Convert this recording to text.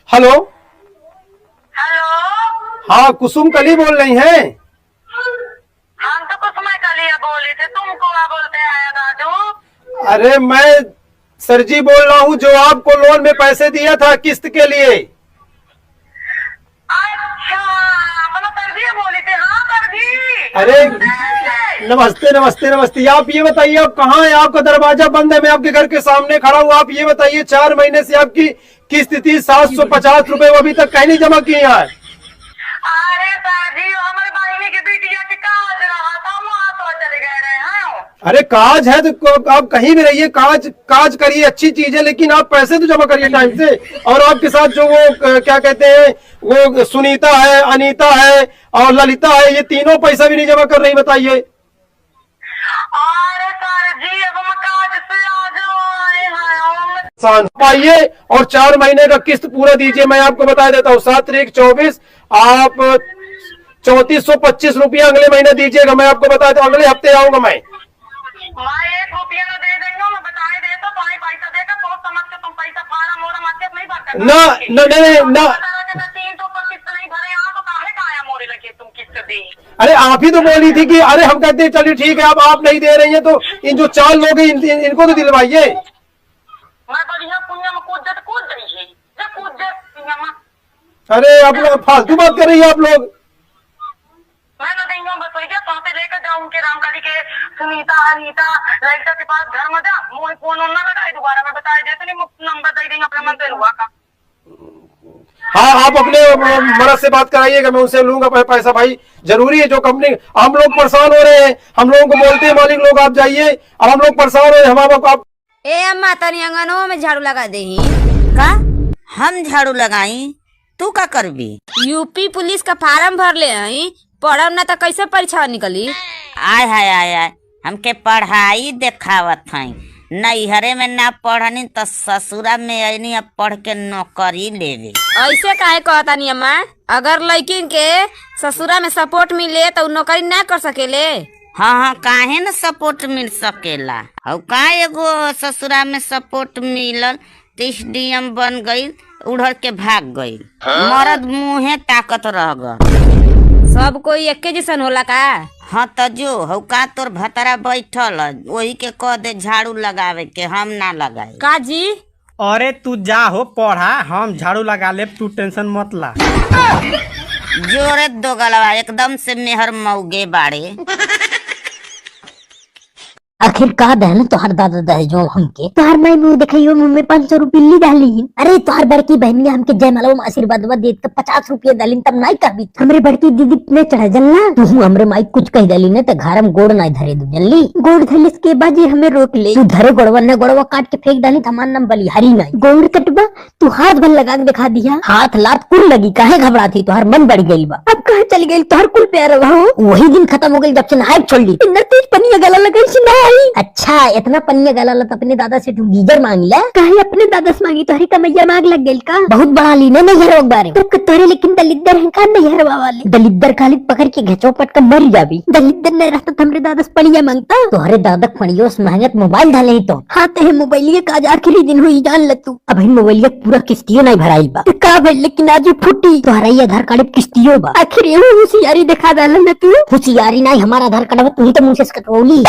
Hello. Hello. हाँ, कुसुम कली बोल रही हैं? हम तो कुछ समय कलिया बोली थे, तुम कौन बोलते हैं राजू? अरे मैं सर जी बोल रहा हूँ, जो आपको लोन में पैसे दिया था किस्त के लिए। अच्छा, मतलब तरजी बोली थी। हाँ तरजी। अरे नमस्ते नमस्ते नमस्ते। आप ये बताइए, आप कहाँ हैं? आपका दरवाजा बंद है, मैं आपके घर के सामने खड़ा हूँ। आप ये बताइए, 4 महीने से आपकी किस्त थी 750 रुपए, वो अभी तक कहीं नहीं जमा किए हैं। अरे तरजी, हमारे बहिनी की बिटिया के काज रहा था, वहाँ तो चले गए रहे हैं। अरे काज है तो आप कहीं भी रहिए, काज काज करिए, अच्छी चीज है, लेकिन आप पैसे तो जमा करिए टाइम से। और आपके साथ जो वो क्या कहते हैं, वो सुनीता है, अनीता है और ललिता है, ये तीनों पैसा भी नहीं जमा कर रही। बताइए। अरे तरजी, अब हम काज से आज आए हैं। पाइए और 4 महीने का किस्त पूरा दीजिए। मैं आपको बता देता हूँ, 7 तारीख 24 आप 3425 रुपया अगले महीने दीजिएगा। मैं आपको बता दूं, अगले हफ्ते आऊंगा मैं। 1 रुपया न दे देंगे, मैं बताए दे तो भाई पैसा देगा तो समझ के तुम पैसा फाड़ा मोड़ा मार्केट नहीं भरते ना ना ना 325 नहीं भरे यहाँ तो काहे का आया मोरे लगे तुम किस्त दी। अरे आप ही तो बोली थी कि अरे हम कहते हैं चलिए ठीक है, अब आप नहीं दे रही हैं तो इन जो 4 लोग हैं इनको तो दिलवाइए। मैं बढ़िया पुण्य में कूद जाइए, कूद जाए। अरे आप लोग फालतू बात कर रही है आप लोग। मैं न देंगे, बस वही क्या पहुंचे लेकर जाऊँ उनके रामकाली के सुनीता अनीता ललिता के पास घर में जा, मोह फोन ना लगाए दोबारा। मैं बताया जैसे नहीं नंबर दे देंगे अपने मन से हुआ का। हाँ, आप अपने मर्द से बात कराइएगा, मैं उनसे लूंगा पैसा। भाई जरूरी है, जो कंपनी हम लोग परेशान हो रहे हैं, हम लोगों को बोलते हैं मालिक लोग आप जाइए, अब हम लोग परेशान हो रहे हैं। हम आप ए अम्मा तनी अंगनवा में झाड़ू लगा देही का। हम झाड़ू लगाई, तू का करबी? यूपी पुलिस का फार्म भर ले आई, पढ़ब ना तो कैसे परीक्षा निकली? आय हाय आय आय, हमके पढ़ाई देखावत हई। नैहरे में ना पढ़नी तो ससुरा में आईनी, अब पढ़ के नौकरी लेवे। ऐसे काहे कहतानी अम्मा? अगर लड़किन के ससुरा में सपोर्ट मिले तो नौकरी ना कर सकेले? हाँ हाँ, काहे न सपोर्ट मिल सकेला। और का एगो ससुरा में सपोर्ट मिलल, 30 DM बन गई, उड़र के भाग गई। मर्द मुँहे ताकत रह गई। सब कोई एक जैसन होला का? हाँ तो जो हौ का तोर भतरा बैठल वही के कह दे झाड़ू लगावे के, हम ना लगाए का जी? अरे तू जा हो पढ़ा, हम झाड़ू लगा ले, तू टेंशन मत ला। जोरे दो गलवा एकदम से मेहर मौगे बाड़े। आखिर का दहन तोहर दादा दहेजो हमके तोहर माई मुंह दिखाइयो मुंह में 500 रुपये ली डाली। अरे तोहर बड़की बहनी हमके जयमाला में आशीर्वाद देत के 50 रुपये डाली, तब नहीं कहबी हमरे बड़की दीदी ने चढ़ा जलना। तू हमरे माई कुछ कह डाली ने तो घर में गोड़ नहीं धरे दू जल्ली। गोड़ धरले के बाद ये हमें रोक ले, तू धरे गोड़वा न गोड़वा काट के फेंक डाली, हमार नाम बलिहारी नहीं। गोड़ कटबा तू हाथ भर लगा के दिखा दिया, हाथ लात कुल लगी, काहे घबराती? तोहर मन बढ़ गई बा, अब कहाँ चली गई? तोहर कुल प्यार वही दिन खत्म हो गई जब से नहाए छोड़ ली। इतना तेज पनिया गला लगा से नहाई। अच्छा इतना पनिया गला लत अपने दादा से तू गीजर मांग ले? काहे अपने दादा से मांगी? तोहरी कमैया मांग लग गई का? बहुत बड़ा ली ने नैहर बारे तो तोरे, लेकिन दलिद्दर है का नैहर वाले? दलिद्दर खाली पकड़ के घेचो पट कर मर जाबी। दलिद्दर नहीं रहता तो हमरे दादा से पनिया मांगता। तोहरे दादा पनियो से महंगत मोबाइल डाले तो हाँ ते मोबाइल का आज आखिरी दिन हुई जान ल तू। अब मोबाइल पूरा किस्तियों नहीं भराई बा का भाई, लेकिन आज फुटी तोहरा आधार कार्ड किस्तियों बा। आखिर होशियारी दिखा डाल न तू। होशियारी नहीं, हमारा आधार कार्ड तू ही तो मुझसे कटवली।